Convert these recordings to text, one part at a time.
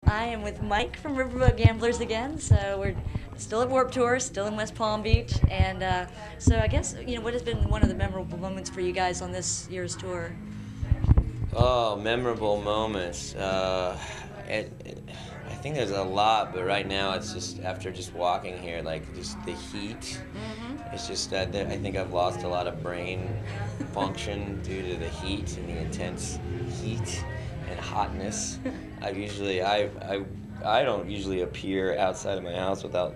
I am with Mike from Riverboat Gamblers again. So we're still at Warped Tour, still in West Palm Beach, and so I guess what has been one of the memorable moments for you guys on this year's tour? Oh, memorable moments. I think there's a lot, but right now it's just after just walking here, like just the heat. It's just that I think I've lost a lot of brain function due to the heat and the intense heat and hotness. I don't usually appear outside of my house without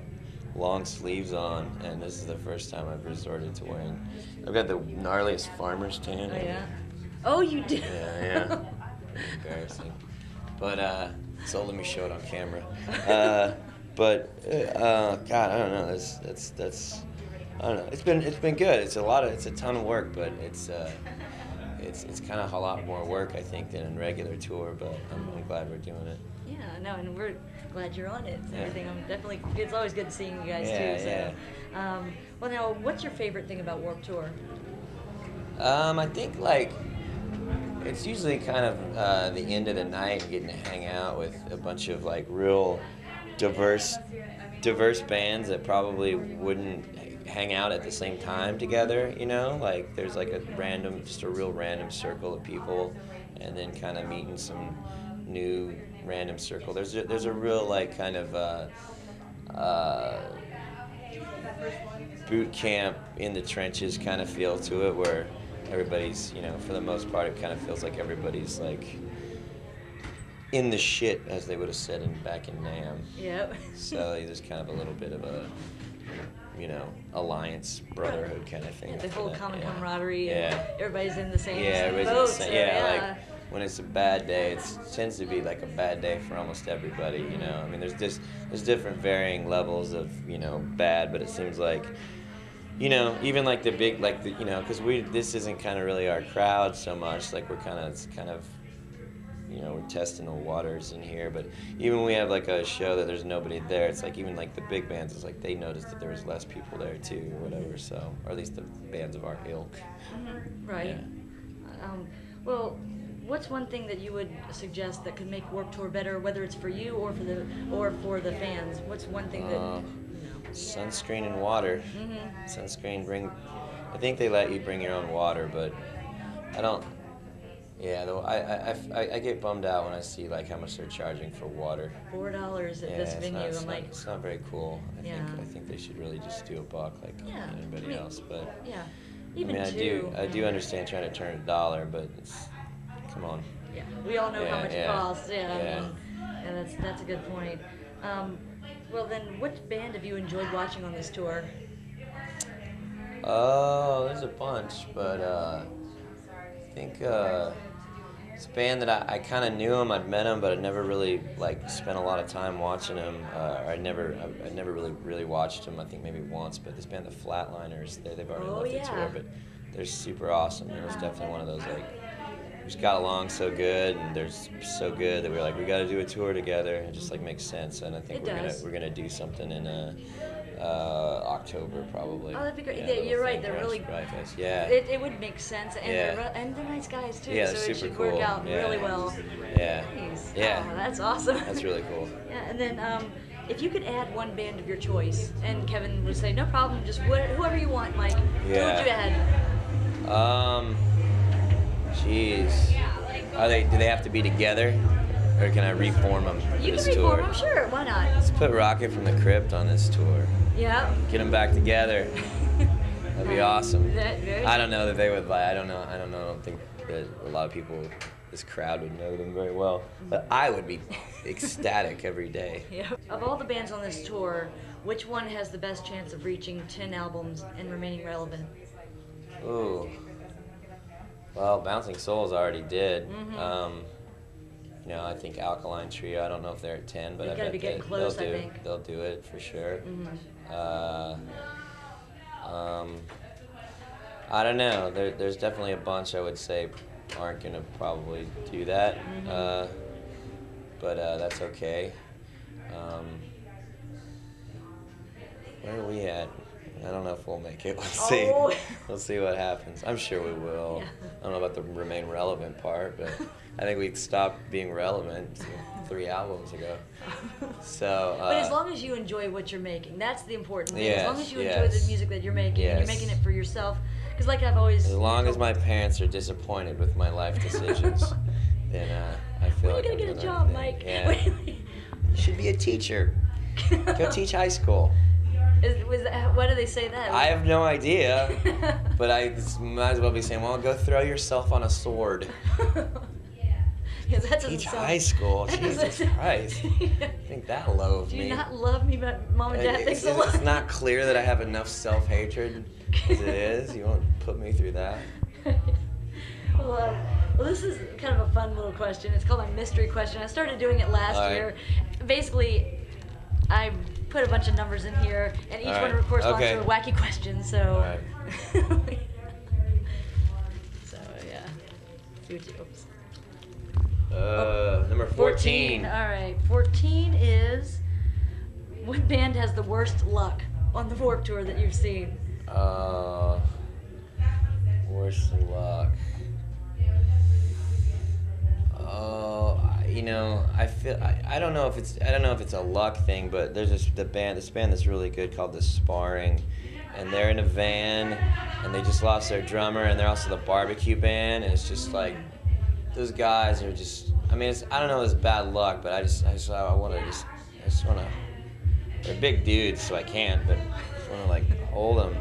long sleeves on, and this is the first time I've resorted to wearing. I've got the gnarliest farmer's tan. Oh yeah. Oh, you do. Yeah. Embarrassing. But so let me show it on camera. God, I don't know. That's I don't know. It's been good. It's a ton of work, but it's kind of a lot more work I think than a regular tour. But I'm glad we're doing it. Yeah, no, and we're glad you're on it and Yeah. everything. It's always good seeing you guys Yeah, too. So, well, now, what's your favorite thing about Warped Tour? I think like it's usually kind of the end of the night and getting to hang out with a bunch of like real diverse bands that probably wouldn't hang out at the same time together, like there's like just a real random circle of people, and then kind of meeting some new random circle. There's a real like kind of boot camp in the trenches kind of feel to it, where everybody's, for the most part, it kind of feels like everybody's like in the shit, as they would have said back in NAMM. Yep. So there's kind of a little bit of a, alliance, brotherhood kind of thing. Yeah, the whole common yeah. camaraderie. Yeah. And everybody's in the same Everybody's boat. in the same, So, like when it's a bad day, it tends to be like a bad day for almost everybody. I mean, there's different varying levels of bad, but it seems like. Even like the big, like because this isn't kind of really our crowd so much. Like it's kind of, we're testing the waters in here. But even when we have like a show that there's nobody there, it's like even like the big bands, it's like they noticed that there was less people there too, or whatever. So, or at least the bands of our ilk. Mm-hmm. Right. Yeah. Well, what's one thing that you would suggest that could make Warped Tour better, whether it's for you or for the fans? What's one thing that? Sunscreen and water. Mm-hmm. Sunscreen, I think they let you bring your own water, but I don't. Yeah, though I get bummed out when I see like how much they're charging for water. $4 at this venue. It's not very cool. I think they should really just do $1 like anybody else. But yeah, I do understand trying to turn $1, but come on. Yeah, we all know how much it costs. Yeah. And that's a good point. Well, then, what band have you enjoyed watching on this tour? Oh, there's a bunch, but I think it's a band that I kind of knew them. I'd met them, but I never really like spent a lot of time watching them. I never really watched them. I think maybe once. But this band, the Flatliners, they've already left the tour, but they're super awesome. It was definitely one of those like. We just got along so good, and they're so good that we were like, we got to do a tour together. It just like makes sense, and I think we're gonna do something in October probably. Oh, that'd be great. Yeah, You're right. They're really. Yeah. It would make sense, and they're nice guys too. Yeah, so super it should cool. work out really well. Yeah. Nice. Yeah. Oh, that's awesome. That's really cool. Yeah, and then if you could add one band of your choice, and Kevin would say, no problem, just whoever you want, Mike. Who would you add? Jeez. Do they have to be together? Or can I reform them for You this can tour? reform them, sure. Why not? Let's put Rocket from the Crypt on this tour. Yeah. Get them back together. That'd be awesome. Very I don't know that they would like. I don't know. I don't think that a lot of people, this crowd, would know them very well. But I would be ecstatic every day. Yeah. Of all the bands on this tour, which one has the best chance of reaching 10 albums and remaining relevant? Ooh. Well, Bouncing Souls already did. Mm-hmm. I think Alkaline Trio. I don't know if they're at 10, but I bet they'll do it for sure. Mm-hmm. I don't know. There's definitely a bunch I would say aren't gonna probably do that, but that's okay. Where are we at? I don't know if we'll make it. We'll Oh. see. We'll see what happens. I'm sure we will. Yeah. I don't know about the remain relevant part, but I think we stopped being relevant 3 albums ago. So. But as long as you enjoy what you're making, that's the important thing. As long Yes, as you enjoy the yes. music that you're making, and you're Yes. making it for yourself. Because like I've always. As long as my parents are disappointed with my life decisions, then I feel When are like you I'm gonna get a doing the job, right Mike? thing. Yeah. You should be a teacher. Go teach high school. Why do they say that? I have no idea, but I might as well be saying, well, go throw yourself on a sword. Yeah, that doesn't Teach sound- high school. that Jesus doesn't- Christ. I think that low of Do me. you not love me, but Mom and Dad think so much? It's not clear that I have enough self-hatred as it is. You won't put me through that. Well, this is kind of a fun little question. It's called a mystery question. I started doing it last All right. year. Basically, I put a bunch of numbers in here, and each All one right. corresponds Okay. to a wacky question. So, All right. so yeah. See what you. Oops. Number 14. All right. 14 is what band has the worst luck on the Warped Tour that you've seen? Worst luck. I don't know if it's a luck thing, but there's this band that's really good called The Sparring, and they're in a van, and they just lost their drummer, and they're also the barbecue band, and it's just like those guys are just. I mean, I don't know if it's bad luck, but I just want to. They're big dudes, so I can't, but I just want to like hold them.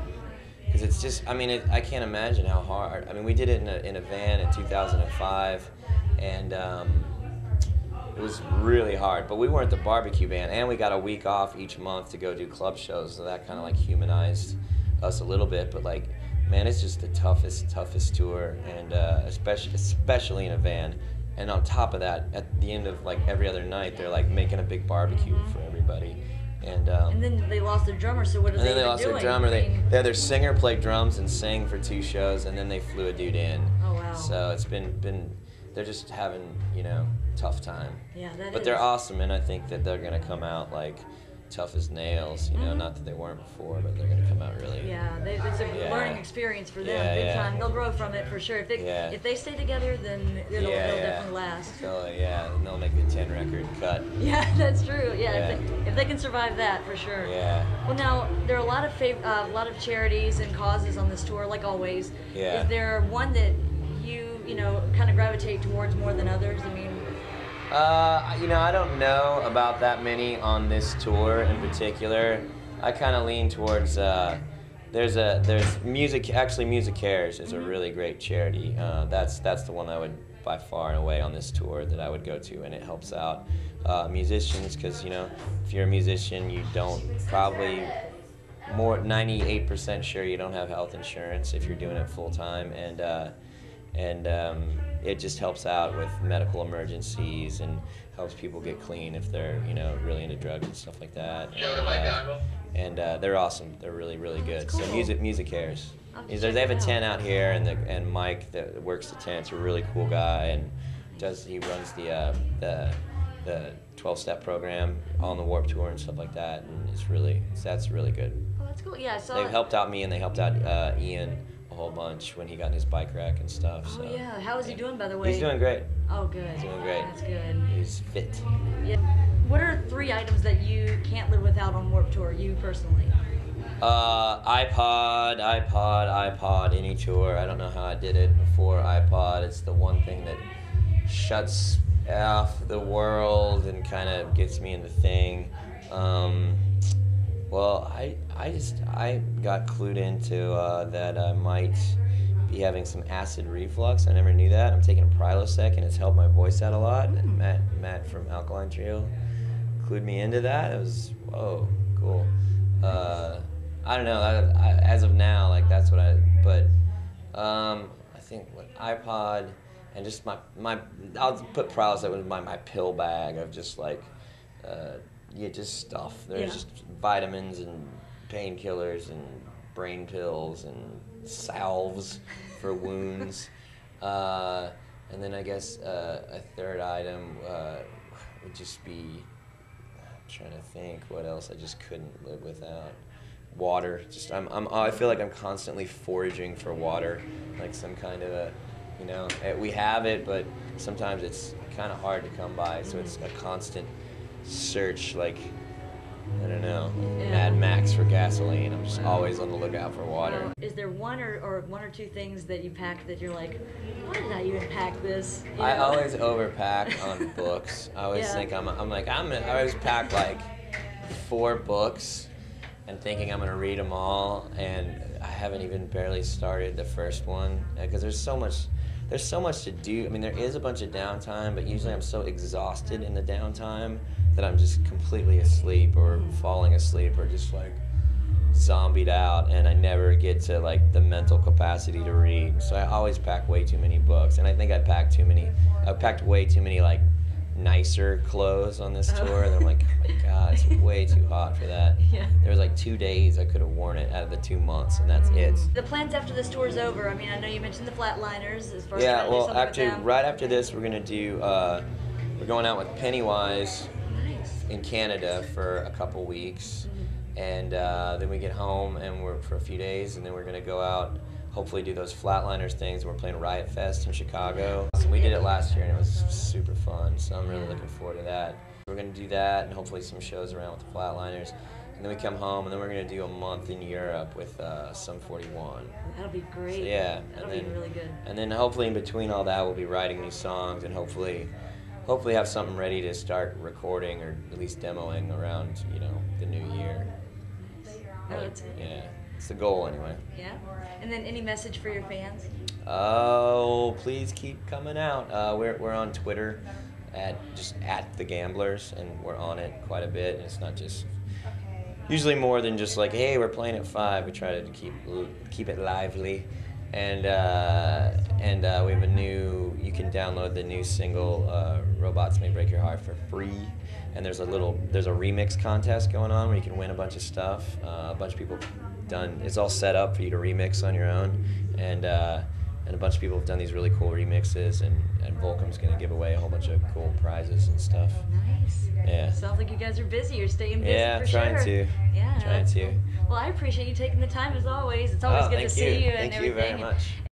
Because it's just, I mean, I can't imagine how hard. I mean, we did it in a van in 2005, and it was really hard. But we weren't the barbecue band, and we got a week off each month to go do club shows, so that kind of like humanized us a little bit. But like, man, it's just the toughest tour, and especially in a van. And on top of that, at the end of like every other night, they're like making a big barbecue for everybody. And then they lost their drummer, so what are and they then they even lost doing? their drummer. I mean, They had their singer play drums and sang for 2 shows, and then they flew a dude in. Oh, wow. So it's been they're just having tough time. yeah, that But is. they're awesome, and I think that they're gonna come out like tough as nails. Mhm. Not that they weren't before, but they're gonna come out really. Yeah, it's a Yeah. learning experience for them, Yeah, big yeah. time. They'll grow from it for sure. If they stay together, then they'll definitely last. So and they'll make the 10 record cut. Yeah, that's true. Yeah, Yeah. If they can survive that, for sure. Yeah. Well, now there are a lot of charities and causes on this tour, like always. Yeah. Is there one that you kind of gravitate towards more than others? I mean. I don't know about that many on this tour in particular. I kind of lean towards. There's music. Actually, Music Cares is a really great charity. That's the one I would by far and away on this tour that I would go to, and it helps out musicians because if you're a musician, you don't probably 98% sure you don't have health insurance if you're doing it full time, and it just helps out with medical emergencies and helps people get clean if they're really into drugs and stuff like that. And they're awesome. They're really good. Cool. So Music Cares. I'll have to They check have a it out. tent out here, and Mike that works the tent's a really cool guy, and he runs the 12-step program on the Warped Tour and stuff like that, and that's really good. Oh, that's cool. Yeah, I saw. They've helped out me, and they helped out Ian a whole bunch when he got in his bike rack and stuff. Oh So yeah, how is he doing, by the way? he's doing great. Oh, good. He's doing great. That's good. He's fit. Yeah. What are 3 items that you can't live without on Warped Tour, you personally? iPod, any tour. I don't know how I did it before iPod. It's the one thing that shuts off the world and kind of gets me in the thing. Well, I got clued into that I might be having some acid reflux. I never knew that. I'm taking a Prilosec, and it's helped my voice out a lot. And Matt from Alkaline Trio clued me into that. It was, whoa, cool. I don't know. As of now, like that's what but I think iPod and just my I'll put Prilosec with my pill bag of just like just stuff. There's just vitamins and painkillers and brain pills and salves for wounds. And then I guess a third item would just be, I'm trying to think what else I just couldn't live without. water. Just I feel like I'm constantly foraging for water, like some kind of a, you know, we have it, but sometimes it's kind of hard to come by. So it's a constant search, like, I don't know, Mad Max for gasoline. I'm just always on the lookout for water. Is there one or two things that you pack that you're like, why did I even pack this? You I know? always overpack on books. I always think I always pack like 4 books and thinking I'm gonna read them all, and I haven't even barely started the first one because there's so much to do. I mean, there is a bunch of downtime, but usually I'm so exhausted in the downtime that I'm just completely asleep or falling asleep or just like zombied out, and I never get to like the mental capacity to read. So I always pack way too many books, and I think I packed way too many like nicer clothes on this tour, and I'm like, oh my god, it's way too hot for that. Yeah. There was like 2 days I could have worn it out of the 2 months, and that's it. The plans after this tour is over. I mean, I know you mentioned the Flatliners as far as Yeah, well, something with actually, them. right after this, we're gonna do. We're going out with Pennywise Nice. in Canada for a couple weeks, and then we get home and we're for a few days, and then we're gonna go out. Hopefully, do those Flatliners things. We're playing Riot Fest in Chicago. So we did it last year, and it was super fun. So I'm really looking forward to that. We're gonna do that, and hopefully some shows around with the Flatliners. And then we come home, and then we're gonna do a month in Europe with Sum 41. That'll be great. So, yeah, That'll and then, be really good. And then hopefully in between all that, we'll be writing new songs, and hopefully have something ready to start recording or at least demoing around, you know, the new year. Oh, that's it. Yeah, it's the goal anyway. Yeah. And then any message for your fans? Oh, please keep coming out. We're on Twitter at the Gamblers, and we're on it quite a bit. And it's not just usually more than just like, hey, we're playing at 5. We try to keep it lively, and we have a new. You can download the new single "Robots May Break Your Heart" for free. And there's a remix contest going on where you can win a bunch of stuff. A bunch of people done. It's all set up for you to remix on your own, and a bunch of people have done these really cool remixes, and Volcom's gonna give away a whole bunch of cool prizes and stuff. Nice. Yeah. Sounds like you guys are busy. You're staying busy for sure. Yeah, trying to. Yeah, Trying to. Well, I appreciate you taking the time as always. It's always good to see you and Thank everything. you very much.